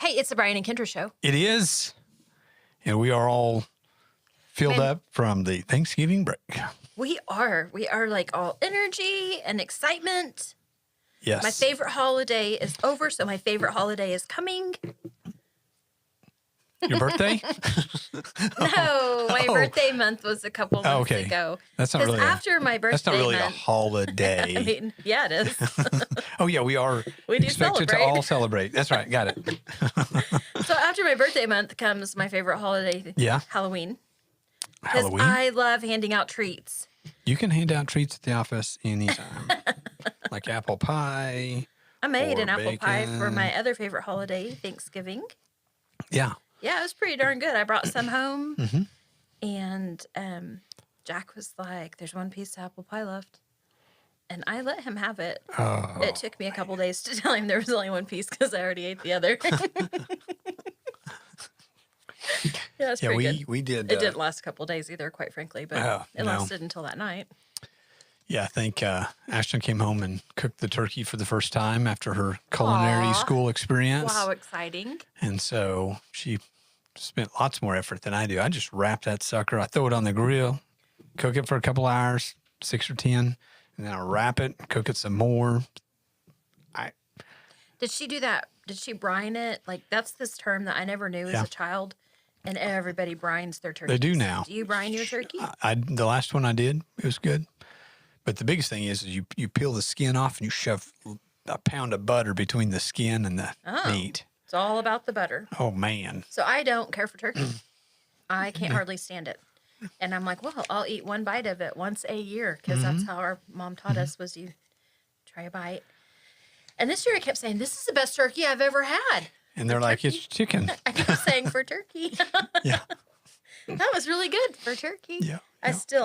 Hey, it's the Brian and Kendra show. It is. And we are all filled up from the Thanksgiving break. We are. We are like all energy and excitement. Yes. My favorite holiday is over, so my favorite holiday is coming. Your birthday? No, my birthday month was a couple months ago. That's not really after my birthday That's not really month, a holiday. I mean, yeah, it is. Oh, yeah, we are We do expected to celebrate. all celebrate. That's right. Got it. So after my birthday month comes my favorite holiday, Halloween. Because Halloween? I love handing out treats. You can hand out treats at the office anytime. Like apple pie. I made or an apple pie for bacon. my other favorite holiday, Thanksgiving. Yeah. Yeah, it was pretty darn good. I brought some home, Mhm. and Jack was like, "There's one piece of apple pie left," and I let him have it. Oh, It took me a couple days to tell him there was only one piece because I already ate the other. Yeah, it's pretty good. we did. It didn't last a couple days either, quite frankly, but it no. lasted until that night. Yeah, I think Ashton came home and cooked the turkey for the first time after her culinary Aw. school experience. Wow, exciting! And so she spent lots more effort than I do. I just wrap that sucker. I throw it on the grill, cook it for a couple hours, 6 or 10, and then I wrap it, cook it some more. Did she do that? Did she brine it? Like, that's this term that I never knew as a child, and everybody brines their turkey. They do now. Do you brine your turkey? The last one I did, it was good. But the biggest thing is you peel the skin off and you shove a pound of butter between the skin and the meat. It's all about the butter. Oh, man. So I don't care for turkey. I can't hardly stand it. And I'm like, well, I'll eat one bite of it once a year because that's how our mom taught us was you try a bite. And this year I kept saying, this is the best turkey I've ever had. And they're like, it's chicken. I kept saying for turkey. Yeah. That was really good for turkey. Yeah. I still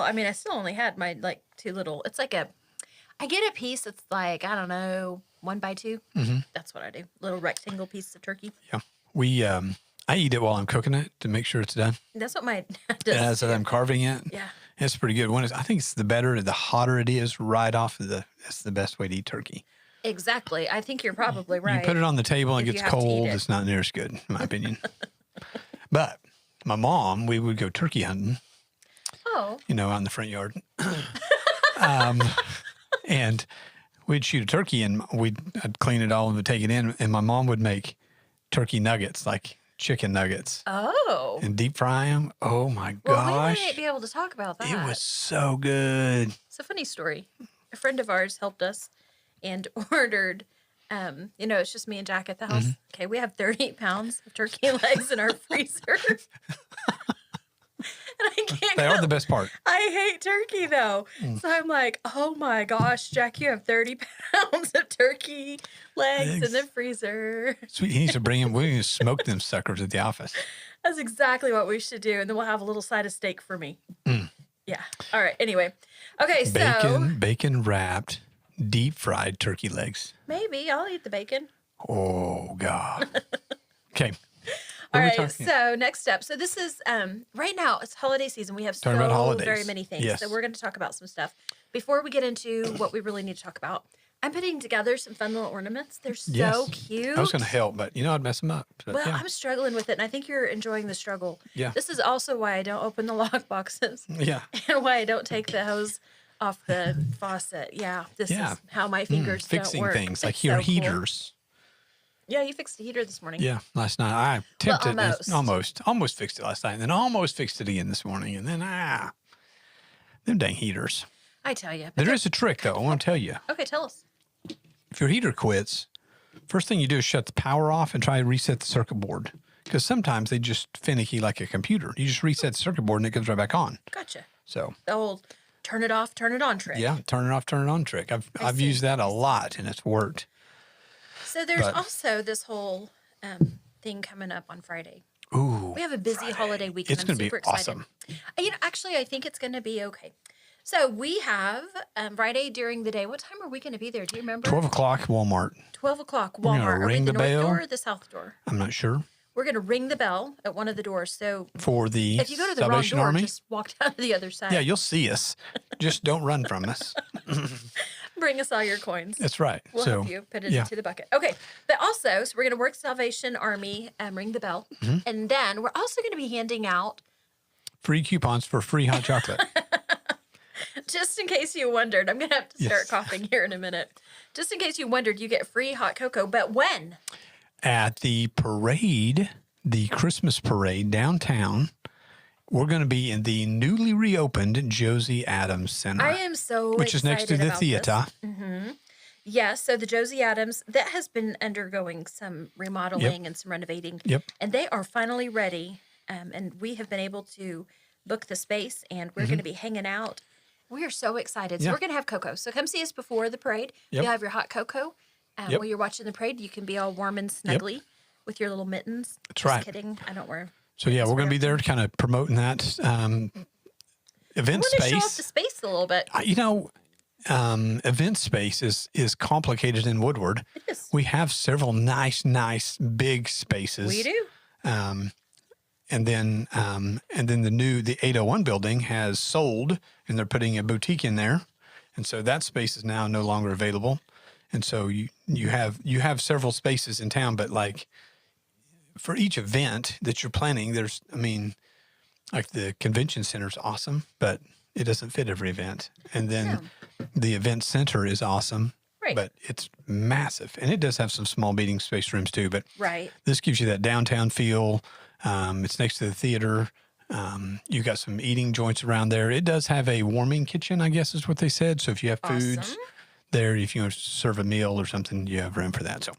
only had my like two little, it's like I get a piece that's like, I don't know, 1 by 2. Mm-hmm. That's what I do. Little rectangle piece of turkey. Yeah. I eat it while I'm cooking it to make sure it's done. That's what my dad does. As I'm carving it. Yeah. It's pretty good. I think it's the hotter it is right off of that's the best way to eat turkey. Exactly. I think you're probably right. You put it on the table and If it you gets have to eat cold. it. It's not near as good, in my opinion. But my mom, we would go turkey hunting, Oh. out in the front yard. And we'd shoot a turkey and I'd clean it all and we'd take it in. And my mom would make turkey nuggets, like chicken nuggets, Oh. and deep fry them. Oh, my Well, gosh. we might be able to talk about that. It was so good. It's a funny story. A friend of ours helped us and ordered, it's just me and Jack at the house. Mm-hmm. Okay, we have 30 pounds of turkey legs in our freezer. And I can't They are the best part. I hate turkey, though. So I'm like, oh, my gosh, Jack, you have 30 pounds of turkey legs in the freezer. Sweet. He needs to bring him. We need to smoke them suckers at the office. That's exactly what we should do. And then we'll have a little side of steak for me. Mm. Yeah. All right. Anyway. Okay. So Bacon wrapped, deep fried turkey legs. maybe I'll eat the bacon. Oh, God. Okay. All right. So next up. So this is right now it's holiday season. We have Talking about holidays. very many things. Yes. So we're going to talk about some stuff. Before we get into what we really need to talk about, I'm putting together some fun little ornaments. They're so cute. I was going to help, but I'd mess them up. But Well, I'm struggling with it, and I think you're enjoying the struggle. Yeah. This is also why I don't open the lock boxes Yeah. and why I don't take the hose off the faucet. Yeah, this is how my fingers don't Fixing work. things like It's your so cool. heaters. Yeah, you fixed the heater this morning. Yeah, last night I attempted almost. almost fixed it last night, and then almost fixed it again this morning, and then them dang heaters. I tell you. There is a trick though. I want to tell you. Okay, tell us. If your heater quits, first thing you do is shut the power off and try to reset the circuit board, because sometimes they just finicky like a computer. You just reset the circuit board and it comes right back on. Gotcha. So The old turn it off, turn it on trick. yeah, turn it off, turn it on trick. I've used that a lot and it's worked. So there's also this whole thing coming up on Friday. Ooh, We have a busy holiday weekend. It's going to be super excited. awesome. Actually, I think it's going to be okay. So we have Friday during the day. What time are we going to be there? Do you remember? 12 o'clock, Walmart. 12 o'clock, gonna Walmart. Are we ring at the the north bell. door or the south door? I'm not sure. We're going to ring the bell at one of the doors. So For the if you go to the Salvation wrong door, Army. just walk down to the other side. Yeah, you'll see us. Just don't run from us. Bring us all your coins. That's right. We'll so, help you put it yeah. into the bucket. Okay. But also, so we're going to work Salvation Army and ring the bell. Mm-hmm. And then we're also going to be handing out, Free coupons for free hot chocolate. just in case you wondered, I'm going to have to start Yes. coughing here in a minute. Just in case you wondered, you get free hot cocoa. But when? At the parade, the Christmas parade downtown, we're going to be in the newly reopened Josie Adams Center. I am so which is next to excited the about theater. this. Yes, so the Josie Adams, that has been undergoing some remodeling and some renovating. Yep. And they are finally ready. And we have been able to book the space, and we're going to be hanging out. We are so excited. So Yeah. we're going to have cocoa. So come see us before the parade. Yep. You'll have your hot cocoa. Yep. While you're watching the parade, you can be all warm and snuggly with your little mittens. That's Just right. kidding. I don't wear. So yeah, we're going to be there kind of promoting that event I want to show off the space. space a little bit. Event space is complicated in Woodward. It is. We have several nice big spaces. We do. And then the 801 building has sold, and they're putting a boutique in there, and so that space is now no longer available. And so you have several spaces in town, but like for each event that you're planning, like the convention center is awesome, but it doesn't fit every event. And then the event center is awesome, Right. but it's massive, and it does have some small meeting space rooms too. But Right. this gives you that downtown feel. It's next to the theater. You got some eating joints around there. It does have a warming kitchen, I guess is what they said. So if you have foods Awesome. there, if you want to serve a meal or something, you have room for that. So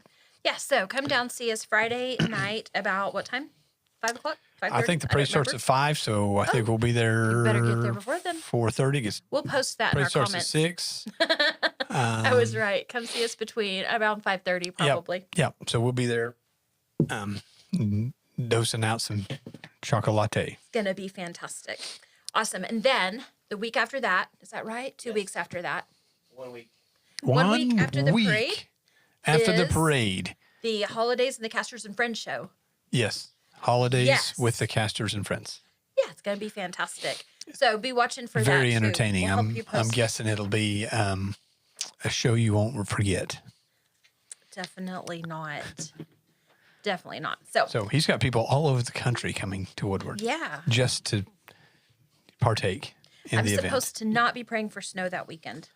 Yeah, so come down, see us Friday night about what time? 5 o'clock? 5:30? I think the parade starts at 5, so I think we'll be there. better get there before then. 4:30. Gets We'll post that in parade our starts comments. at 6. I was right. Come see us between around 5:30 probably. Yep. So we'll be there, dosing out some chocolate. It's going to be fantastic. Awesome. And then the week after that, is that right? 2 weeks after that, 1 week. 1 week after the week parade after the is- parade. the Holidays and the Casters and Friends show. Yes. Holidays Yes. with the Casters and Friends. Yeah, it's going to be fantastic. So be watching for that. Very too. entertaining. We'll help I'm you post. guessing it'll be a show you won't forget. Definitely not. Definitely not. So he's got people all over the country coming to Woodward Yeah. just to partake in I'm the event. supposed to not be praying for snow that weekend.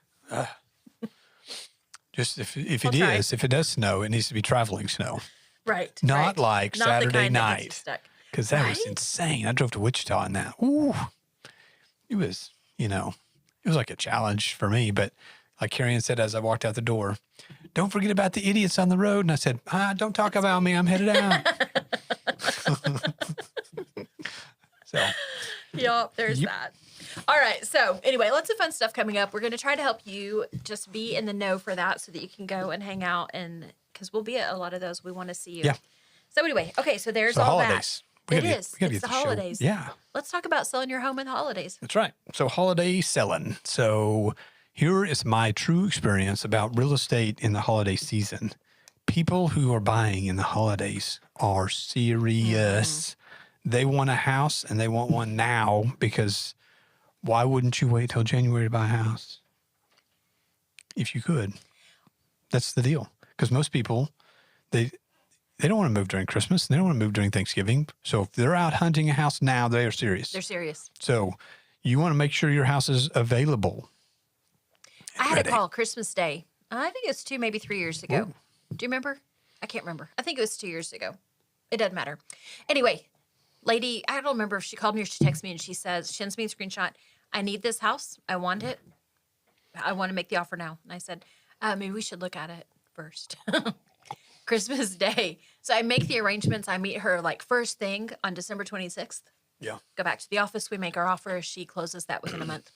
Just if I'll try. if it does snow, it needs to be traveling snow, Right. not right. like Not the Saturday kind that gets you night, stuck. because that was Right? insane. I drove to Wichita in that. Ooh, it was it was like a challenge for me. But like Carrie Ann said as I walked out the door, don't forget about the idiots on the road. And I said, don't talk about me. I'm headed out. So Yep, there's Yep. that. All right. So anyway, lots of fun stuff coming up. We're going to try to help you just be in the know for that so that you can go and hang out, and because we'll be at a lot of those. We want to see you. Yeah. So anyway, okay. So there's So all holidays. We that. gotta It get- is. we gotta It's get the the show. holidays. Yeah. Let's talk about selling your home in the holidays. That's right. So holiday selling. So here is my true experience about real estate in the holiday season. People who are buying in the holidays are serious. They want a house and they want one now, because why wouldn't you wait till January to buy a house? If you could. That's the deal. Because most people, they don't want to move during Christmas. They don't want to move during Thanksgiving. So if they're out hunting a house now, they are serious. They're serious. So you want to make sure your house is available. I had Ready. a call Christmas Day. I think it's 2, maybe 3 years ago. Ooh. Do you remember? I can't remember. I think it was 2 years ago. It doesn't matter. Anyway, lady, I don't remember if she called me or she texted me and she sends me a screenshot. I need this house. I want it. I want to make the offer now. And I said, maybe we should look at it first. Christmas Day. So I make the arrangements. I meet her like first thing on December 26th. Yeah. Go back to the office. We make our offer. She closes that within a month.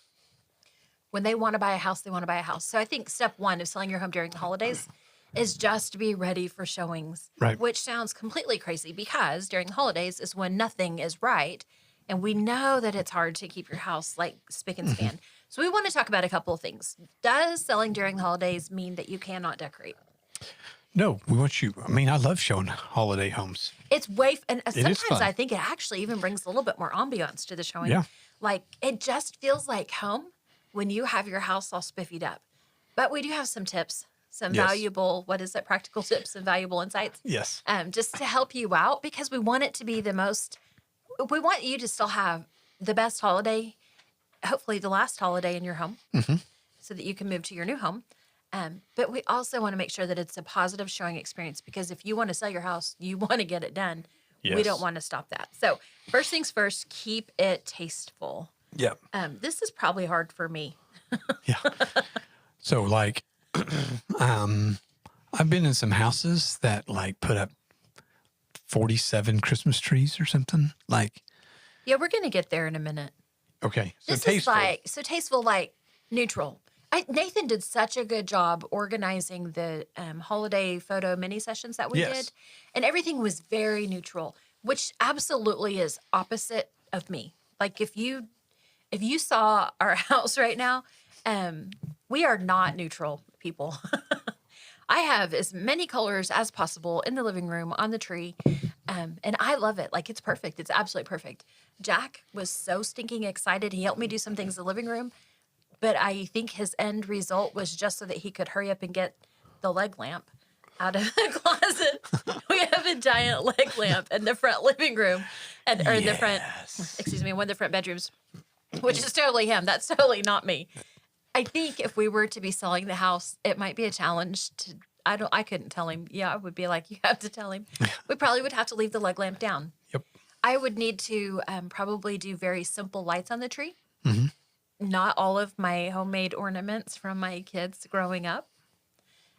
When they want to buy a house, they want to buy a house. So I think step one of selling your home during the holidays is just to be ready for showings, Right. which sounds completely crazy because during the holidays is when nothing is right. And we know that it's hard to keep your house like spick and span. So we want to talk about a couple of things. Does selling during the holidays mean that you cannot decorate? No, we want you. I mean, I love showing holiday homes. It's and is sometimes fun. I think it actually even brings a little bit more ambiance to the showing. Yeah. Like it just feels like home when you have your house all spiffied up But we do have some tips, some Yes. valuable, what is it, practical tips and valuable insights, Yes. just to help you out because we want it to be we want you to still have the best holiday, hopefully the last holiday in your home so that you can move to your new home. But we also want to make sure that it's a positive showing experience because if you want to sell your house, you want to get it done. We Yes. don't want to stop that. So first things first, keep it tasteful. Yeah. This is probably hard for me. Yeah. So like, I've been in some houses that like put up 47 Christmas trees or something. Like, Yeah, we're going to get there in a minute. okay. So This tasteful. is tasteful, like neutral. Nathan did such a good job organizing the holiday photo mini sessions that we Yes. did, and everything was very neutral, which absolutely is opposite of me. Like if you saw our house right now, we are not neutral people. I have as many colors as possible in the living room on the tree, and I love it. Like it's perfect. It's absolutely perfect. Jack was so stinking excited. He helped me do some things in the living room. But I think his end result was just so that he could hurry up and get the leg lamp out of the closet. We have a giant leg lamp in the front living room or in the front, one of the front bedrooms, which is totally him. That's totally not me. I think if we were to be selling the house, it might be a challenge I couldn't tell him. Yeah, I would be like, you have to tell him. We probably would have to leave the leg lamp down. Yep. I would need to probably do very simple lights on the tree. Mm-hmm. Not all of my homemade ornaments from my kids growing up.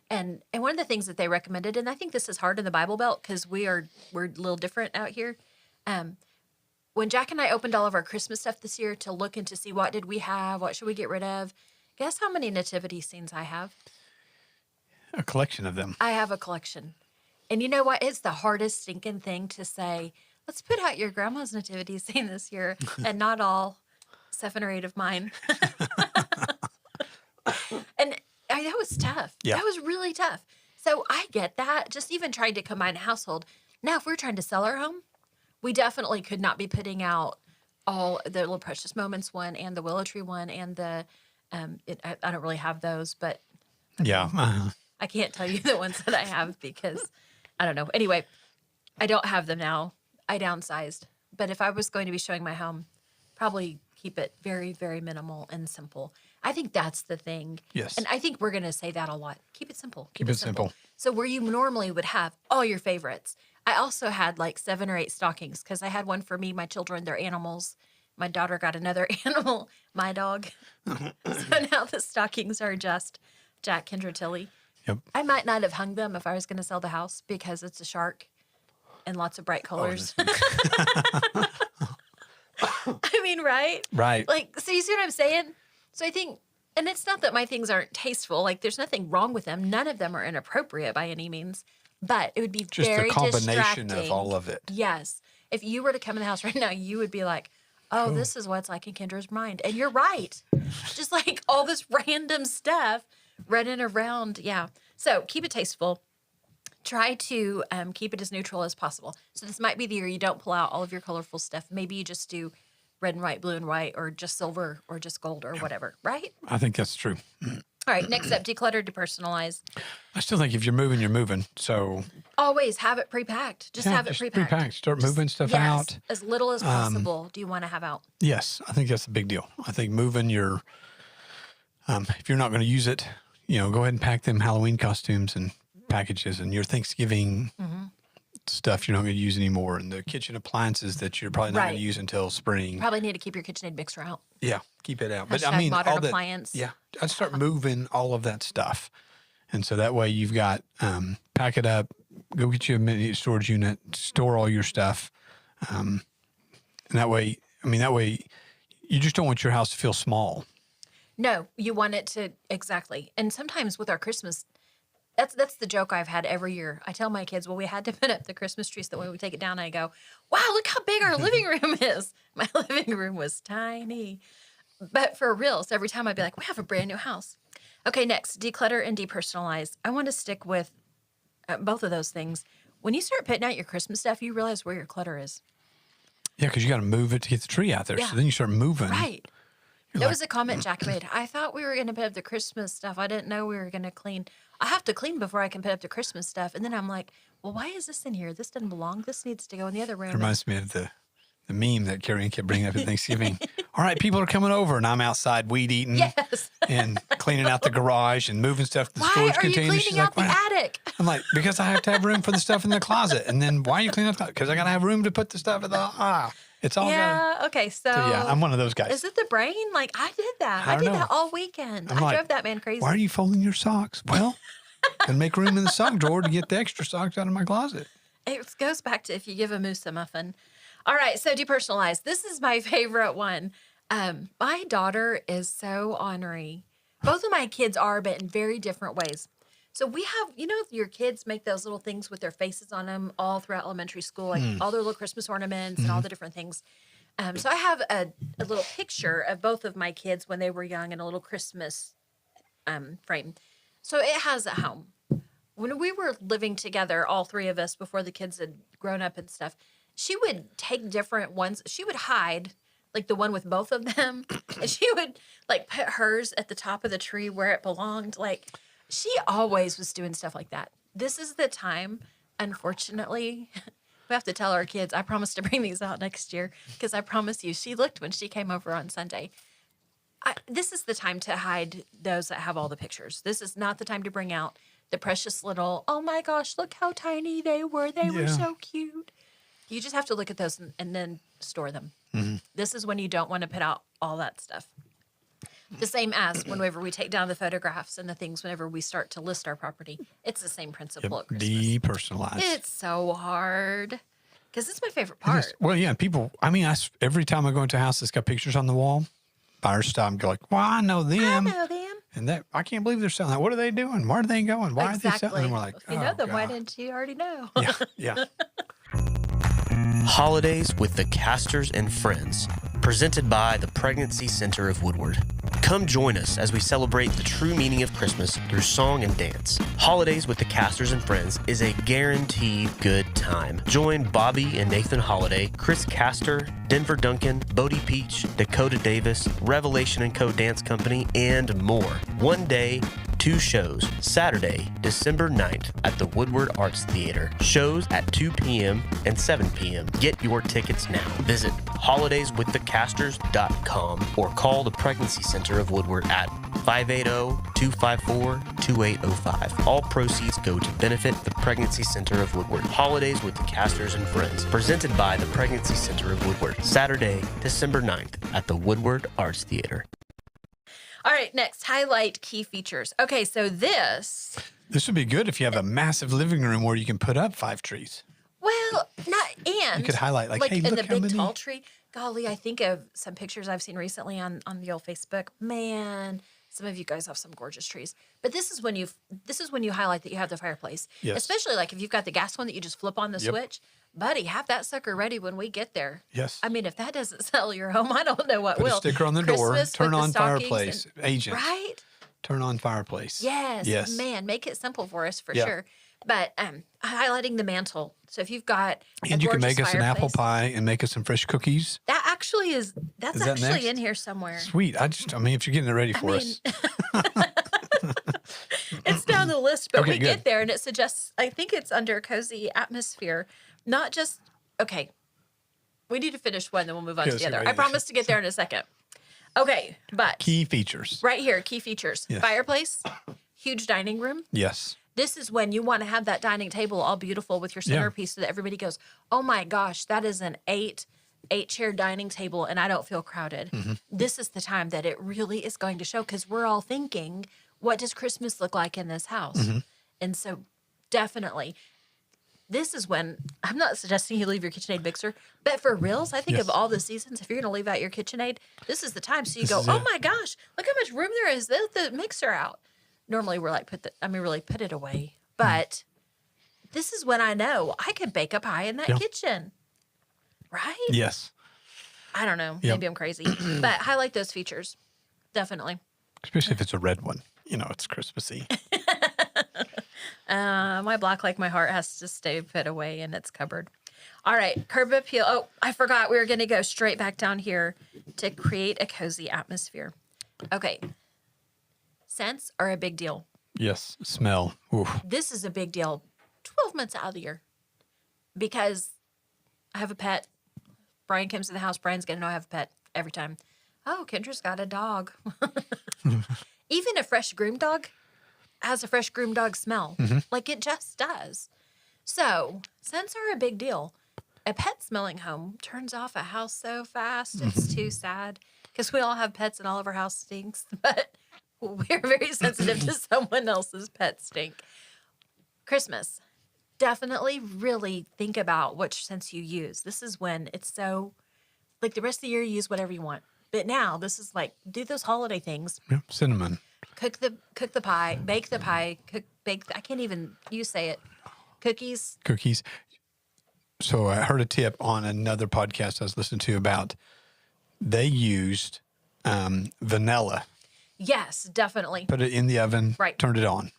And one of the things that they recommended, and I think this is hard in the Bible Belt because we're a little different out here. When Jack and I opened all of our Christmas stuff this year to look and to see what did we have, what should we get rid of, guess how many nativity scenes I have? A collection of them. I have a collection. And you know what? It's the hardest stinking thing to say, let's put out your grandma's nativity scene this year and not all 7 or 8 of mine. And that was tough. Yeah. That was really tough. So I get that. Just even trying to combine a household. Now, if we're trying to sell our home, we definitely could not be putting out all the Little Precious Moments one and the Willow Tree one and the, I don't really have those, but Yeah. I can't tell you the ones that I have because I don't know. Anyway, I don't have them now. I downsized. But if I was going to be showing my home, probably keep it very, very minimal and simple. I think that's the thing. Yes. And I think we're going to say that a lot. Keep it simple. Keep it simple. So where you normally would have all your favorites. I also had like 7 or 8 stockings because I had one for me, my children, their animals. My daughter got another animal, my dog. So now the stockings are just Jack, Kendra, Tilly. Yep. I might not have hung them if I was going to sell the house because it's a shark and lots of bright colors. I mean, right? Right. Like, so you see what I'm saying? So I think, and it's not that my things aren't tasteful. Like, there's nothing wrong with them. None of them are inappropriate by any means. But it would be Just very the combination distracting. of all of it. Yes. If you were to come in the house right now, you would be like, oh, this is what it's like in Kendra's mind. And you're right. Just like all this random stuff running around. Yeah. So keep it tasteful. Try to keep it as neutral as possible. So this might be the year you don't pull out all of your colorful stuff. Maybe you just do red and white, blue and white, or just silver, or just gold, or whatever, right? I think that's true. All right, next up, declutter, depersonalize. I still think if you're moving, you're moving. So Always have it pre-packed. Just yeah, have it just pre-packed. pre-packed. Start moving stuff Yes, out. as little as possible do you want to have out. Yes, I think that's a big deal. I think moving your, if you're not going to use it, go ahead and pack them Halloween costumes and packages and your Thanksgiving stuff you're not going to use anymore and the kitchen appliances that you're probably not going Right. to use until spring. Probably need to keep your KitchenAid mixer out. Yeah, keep it out. Hashtag modern all that, appliance. yeah, I'd start moving all of that stuff. And so that way you've got, pack it up, go get you a mini storage unit, store all your stuff. And that way you just don't want your house to feel small. No, you want it to, exactly. And sometimes with our Christmas, that's the joke I've had every year. I tell my kids, well, we had to put up the Christmas tree so that when we take it down, I go, wow, look how big our living room is. My living room was tiny. But for real, so every time I'd be like, we have a brand new house. Okay, next, declutter and depersonalize. I want to stick with both of those things. When you start putting out your Christmas stuff, you realize where your clutter is. Yeah, because you got to move it to get the tree out there. Yeah. So then you start moving. Right. You're That like, was a comment Jack made. I thought we were going to put up the Christmas stuff. I didn't know we were going to clean. I have to clean before I can put up the Christmas stuff. And then I'm like, well, why is this in here? This doesn't belong. This needs to go in the other it room. reminds me of the meme that Carrie kept bringing up at Thanksgiving. All right, people are coming over, and I'm outside weed eating Yes. and cleaning out the garage and moving stuff to the Why storage are you containers. cleaning out the attic? I'm like, because I have to have room for the stuff in the closet. And then why are you cleaning up? Because I got to have room to put the stuff in the, it's all Yeah. Okay. So, yeah, I'm one of those guys. is it the brain? Like, I did that. I I don't did know. that all weekend. I'm I like, drove that man crazy. Why are you folding your socks? Well, and make room in the sock drawer to get the extra socks out of my closet. It goes back to if you give a moose a muffin. All right, so depersonalized. This is my favorite one. My daughter is so ornery. Both of my kids are, but in very different ways. So we have, your kids make those little things with their faces on them all throughout elementary school, like all their little Christmas ornaments and all the different things. So I have a little picture of both of my kids when they were young in a little Christmas frame. So it has at home. When we were living together, all three of us, before the kids had grown up and stuff, she would take different ones. She would hide, like the one with both of them, and she would like put hers at the top of the tree where it belonged. Like she always was doing stuff like that. This is the time, unfortunately, we have to tell our kids, I promise to bring these out next year, because I promise you, she looked when she came over on Sunday. This is the time to hide those that have all the pictures. This is not the time to bring out the precious little, oh my gosh, look how tiny they were. They were so cute. You just have to look at those and then store them. Mm-hmm. This is when you don't want to put out all that stuff. The same as whenever we take down the photographs and the things whenever we start to list our property. It's the same principle at Christmas. Depersonalized. It's so hard because it's my favorite part. Well, yeah, people, every time I go into a house that's got pictures on the wall, buyers stop and go like, well, I know them. I know them. And I can't believe they're selling that. What are they doing? Where are they going? Why are they selling? And we're like, if you know them, why didn't you already know? Yeah. Holidays with the Casters and Friends, presented by the Pregnancy Center of Woodward. Come join us as we celebrate the true meaning of Christmas through song and dance. Holidays with the Casters and Friends is a guaranteed good time. Join Bobby and Nathan Holiday, Chris Castor, Denver Duncan, Bodie Peach, Dakota Davis, Revelation & Co. Dance Company, and more. One day, 2 shows. Saturday, December 9th at the Woodward Arts Theater. Shows at 2 p.m. and 7 p.m. Get your tickets now. Visit holidayswiththecasters.com or call the Pregnancy Center of Woodward at 580-254-2805. All proceeds go to benefit the Pregnancy Center of Woodward. Holidays with the Casters and Friends, presented by the Pregnancy Center of Woodward. Saturday, December 9th at the Woodward Arts Theater. All right, next, highlight key features. Okay, so this would be good if you have a massive living room where you can put up 5 trees. Well, you could highlight like, hey, in look the how big many. tall tree. Golly, I think of some pictures I've seen recently on the old Facebook. Man, some of you guys have some gorgeous trees. But this is when you highlight that you have the fireplace. Yes. Especially like if you've got the gas one that you just flip on the switch. Buddy, have that sucker ready when we get there. Yes. I mean, if that doesn't sell your home, I don't know what Put will. a sticker on the door. Christmas Turn with the on stockings fireplace. Agent. Right? Turn on fireplace. Yes. Man, make it simple for us for Yeah. sure. But highlighting the mantle. So if you've got And you can gorgeous make us an apple fireplace- pie and make us some fresh cookies. That actually that's Is that actually next? in here somewhere. Sweet. If you're getting it ready for us. It's down the list, but Okay, we good. get there and it suggests, I think it's under cozy atmosphere, not just, okay, we need to finish one, then we'll move on to Yes, the other. right. I promise to get there in a second. Okay, but Key features. right here, key features. Yes. Fireplace, huge dining room. Yes. This is when you want to have that dining table all beautiful with your centerpiece so that everybody goes, oh my gosh, that is an eight-chair dining table and I don't feel crowded. Mm-hmm. This is the time that it really is going to show because we're all thinking, what does Christmas look like in this house? Mm-hmm. And so definitely, this is when, I'm not suggesting you leave your KitchenAid mixer, but for reals, I think Yes. of all the seasons, if you're going to leave out your KitchenAid, this is the time. So you This go, is oh it. my gosh, look how much room there is. Let the mixer out. Normally we're like, really put it away. But this is when I know I could bake a pie in that Yeah. kitchen. Right? Yes. I don't know. Yep. Maybe I'm crazy. But highlight those features. Definitely. Especially if it's a red one. It's Christmassy. My black like my heart has to stay put away in its cupboard. All right, curb appeal. Oh, I forgot we were going to go straight back down here to create a cozy atmosphere. Okay. Scents are a big deal. Yes. Smell. Oof. This is a big deal 12 months out of the year because I have a pet. Brian comes to the house. Brian's going to know I have a pet every time. Oh, Kendra's got a dog. Even a fresh groomed dog has a fresh groomed dog smell. Like it just does. So scents are a big deal. A pet smelling home turns off a house so fast. It's too sad because we all have pets and all of our house stinks, but we're very sensitive to someone else's pet stink. Christmas. Definitely really think about which scents you use. This is when it's so, like the rest of the year, you use whatever you want. But now this is like, do those holiday things. Yep. Cinnamon. Cook the pie, bake the pie, bake, I can't even, you say it. Cookies. So I heard a tip on another podcast I was listening to about they used vanilla. Yes, definitely. Put it in the oven. Right. Turned it on.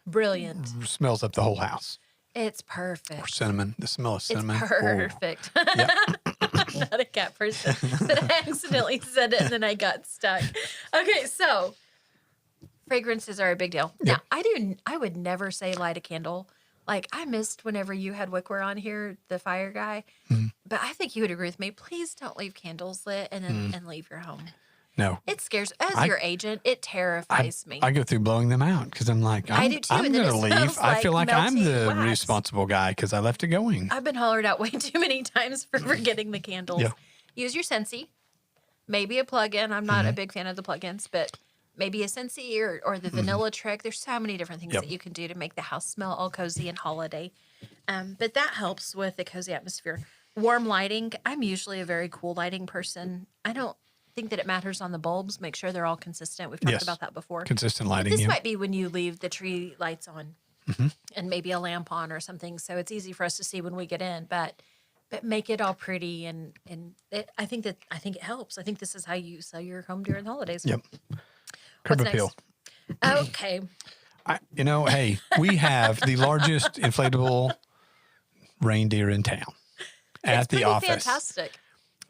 Brilliant. Smells up the whole house. It's perfect. Or cinnamon. The smell of cinnamon. It's perfect. Yep. I'm not a cat person, but I accidentally said it and then I got stuck. Okay, so fragrances are a big deal. Yep. Now, I would never say light a candle. Like I missed whenever you had Wickware on here, the fire guy. But I think you would agree with me. Please don't leave candles lit and leave your home. No. It scares, as your agent, it terrifies me. I go through blowing them out because I'm like, I do too, I'm and then going to it leave. smells I feel like like I'm melty the wax. responsible guy because I left it going. I've been hollered out way too many times for forgetting the candles. Yeah. Use your Scentsy. Maybe a plug-in. I'm not a big fan of the plug-ins, but maybe a Scentsy or the vanilla trick. There's so many different things that you can do to make the house smell all cozy and holiday. But that helps with the cozy atmosphere. Warm lighting. I'm usually a very cool lighting person. I don't think that it matters on the bulbs. Make sure they're all consistent. We've talked about that before. Consistent lighting. This yeah. might be when you leave the tree lights on and maybe a lamp on or something. So it's easy for us to see when we get in, but make it all pretty and I think it helps. I think this is how you sell your home during the holidays. Yep. Curb What's appeal. next? Okay. Hey, we have the largest inflatable reindeer in town at the office. Fantastic.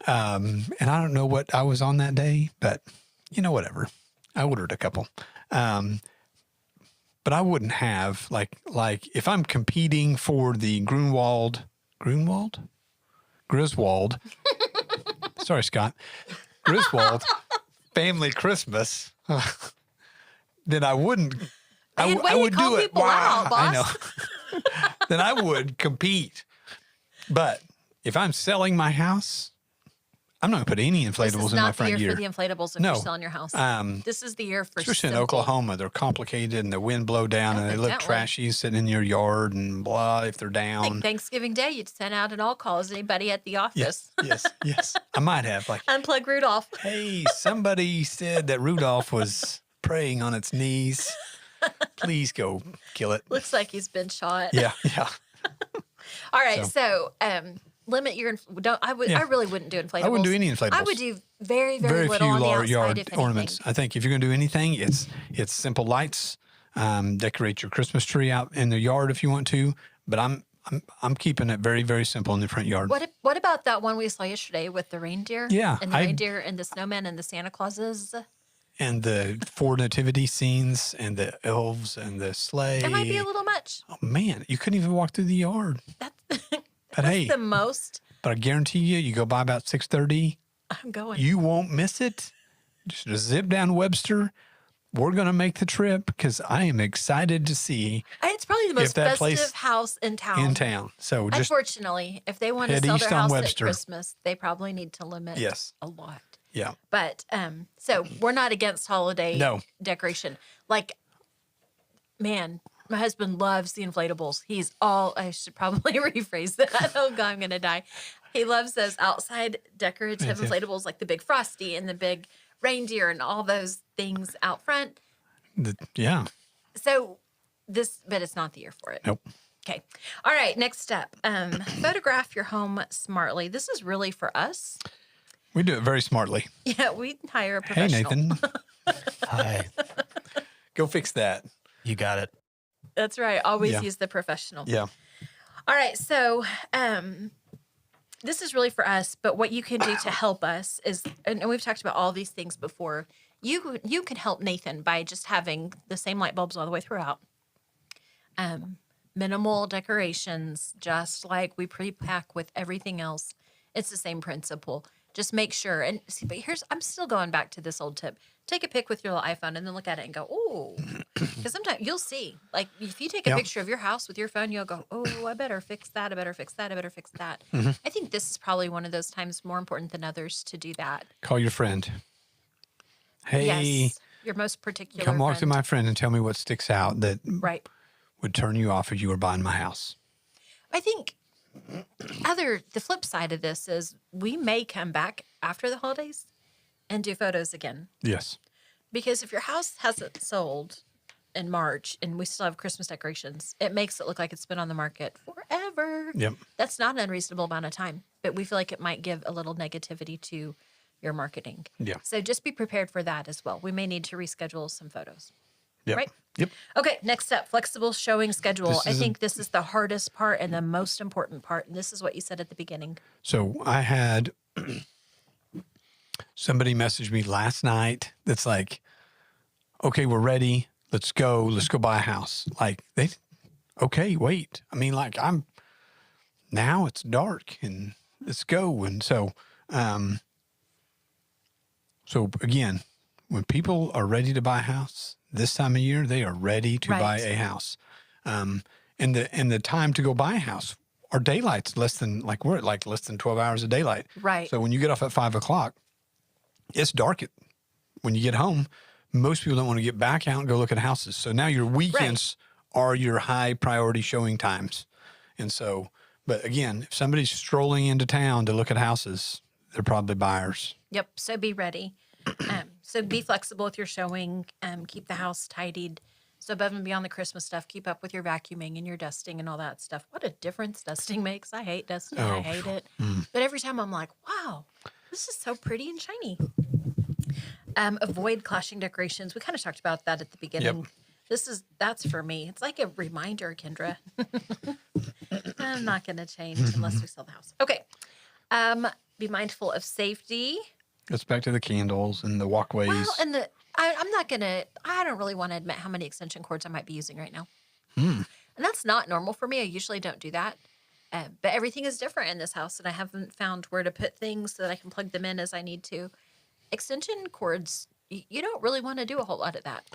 And I don't know what I was on that day, but whatever. I ordered a couple. But I wouldn't have like if I'm competing for the Griswold. Sorry, Scott. Griswold family Christmas. Then I wouldn't. I would call do it. people out, boss. I know. Then I would compete. But if I'm selling my house, I'm not going to put any inflatables in my front This is not the year yard. for the inflatables if No. you're selling your house. This is the year for Especially in simple. Oklahoma, they're complicated and the wind blow down and they look Evidently. trashy sitting in your yard and blah if they're Like down. Thanksgiving Day, you'd send out an all calls anybody at the office. Yes. I might have Unplug Rudolph. hey, somebody said that Rudolph was praying on its knees. Please go kill it. Looks like he's been shot. Yeah. All right, so limit your. I really wouldn't do inflatables. I wouldn't do any inflatables. I would do very, very, Very little few on the outside, yard if anything. ornaments. I think if you're going to do anything, it's simple lights. Decorate your Christmas tree out in the yard if you want to. But I'm keeping it very, very simple in the front yard. What about that one we saw yesterday with the reindeer? Yeah, and the reindeer and the snowmen and the Santa Clauses. And the four nativity scenes and the elves and the sleigh. That might be a little much. Oh man, you couldn't even walk through the yard. That's But hey, the most. but I guarantee you go by about 6:30, I'm going. you won't miss it. Just zip down Webster. We're gonna make the trip because I am excited to see It's probably the most that festive place house in town. So just Unfortunately, if they want to head sell east their on house at Webster. Christmas, they probably need to limit a lot. yeah. But so we're not against holiday No. decoration. Like, man, my husband loves the inflatables. I should probably rephrase that. Oh God, I'm gonna die. He loves those outside decorative inflatables, like the big Frosty and the big reindeer and all those things out front. Yeah. So but it's not the year for it. Nope. Okay. All right. Next step. Photograph your home smartly. This is really for us. We do it very smartly. Yeah, we hire a Hey professional. Nathan, Hi. go fix that. You got it. That's right. Always Yeah. use the professional. Yeah. All right. So this is really for us, but what you can do to help us is, and we've talked about all these things before, you can help Nathan by just having the same light bulbs all the way throughout. Minimal decorations, just like we pre-pack with everything else. It's the same principle. Just make sure. And see, but I'm still going back to this old tip. Take a pic with your little iPhone and then look at it and go, oh, because sometimes you'll see, like if you take a picture of your house with your phone, you'll go, oh, I better fix that. I better fix that. I better fix that. I think this is probably one of those times more important than others to do that. Call your friend. Hey, Yes, your most particular come walk friend. to my friend and tell me what sticks out that Right. would turn you off if you were buying my house. I think the flip side of this is we may come back after the holidays and do photos again. Yes. Because if your house hasn't sold in March and we still have Christmas decorations, it makes it look like it's been on the market forever. Yep. That's not an unreasonable amount of time, but we feel like it might give a little negativity to your marketing. Yeah. So just be prepared for that as well. We may need to reschedule some photos. Yep. Right? Yep. Okay, next up, flexible showing schedule. I This is think this is the hardest part and the most important part. And this is what you said at the beginning. So I had somebody message me last night that's like, okay, we're ready. Let's go. Let's go buy a house. Like okay, wait. I mean, like now it's dark and let's go. And so again, when people are ready to buy a house this time of year, they are ready to buy a house. And the time to go buy a house, our daylight's we're at less than 12 hours of daylight. Right. So when you get off at 5 o'clock, it's dark when you get home. Most people don't want to get back out and go look at houses. So now your weekends are your high priority showing times. And so, but again, if somebody's strolling into town to look at houses, they're probably buyers. Yep. So be ready. So be flexible with your showing. Keep the house tidied. So above and beyond the Christmas stuff, keep up with your vacuuming and your dusting and all that stuff. What a difference dusting makes. I hate dusting. I hate it. But every time I'm like, wow, this is so pretty and shiny. Avoid clashing decorations. We kind of talked about that at the beginning. Yep. That's for me. It's like a reminder, Kendra. I'm not going to change unless we sell the house. Okay. Be mindful of safety. It's back to the candles and the walkways. Well, and I don't really want to admit how many extension cords I might be using right now. And that's not normal for me. I usually don't do that. But everything is different in this house, and I haven't found where to put things so that I can plug them in as I need to. Extension cords, you don't really want to do a whole lot of that.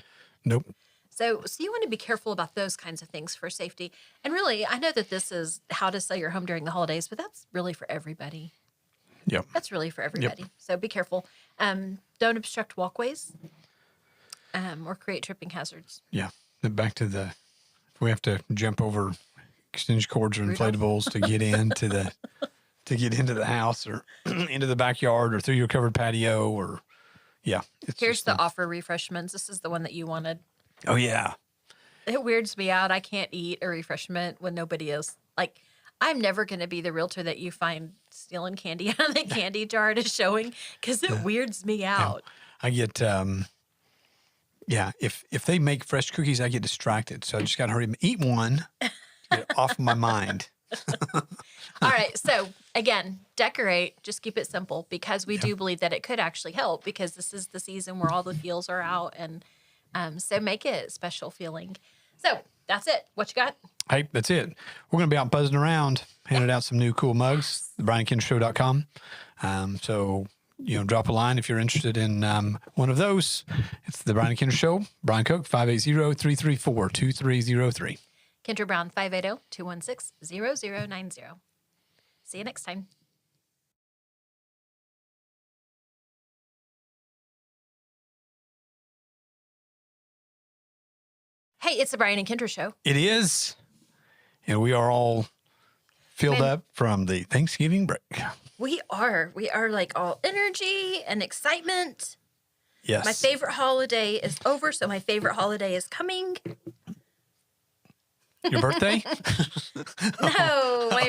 Nope. So you want to be careful about those kinds of things for safety. And really, I know that this is how to sell your home during the holidays, but that's really for everybody. Yep. That's really for everybody. So be careful. Don't obstruct walkways or create tripping hazards. Yeah. Back to if we have to jump over extension cords or inflatables to get into the house or into the backyard or through your covered patio or Here's the offer refreshments. This is the one that you wanted. Oh yeah. It weirds me out. I can't eat a refreshment when nobody is. Like, I'm never going to be the realtor that you find stealing candy out of the candy jar at a showing because it weirds me out. I get if they make fresh cookies, I get distracted. So I just got to hurry and eat one to get it off my mind. All right. So again, decorate. Just keep it simple because we do believe that it could actually help because this is the season where all the feels are out. And so make it a special feeling. So that's it. What you got? Hey, that's it. We're going to be out buzzing around, handing out some new cool mugs, thebriankendershow.com. So, drop a line if you're interested in one of those. It's the Brian and Kendra Show. Brian Cook, 580-334-2303. Kendra Brown, 580-216-0090. See you next time. Hey, it's the Brian and Kendra Show. It is. And we are all filled up from the Thanksgiving break. We are like all energy and excitement. Yes. My favorite holiday is over, so my favorite holiday is coming. Your birthday? No, my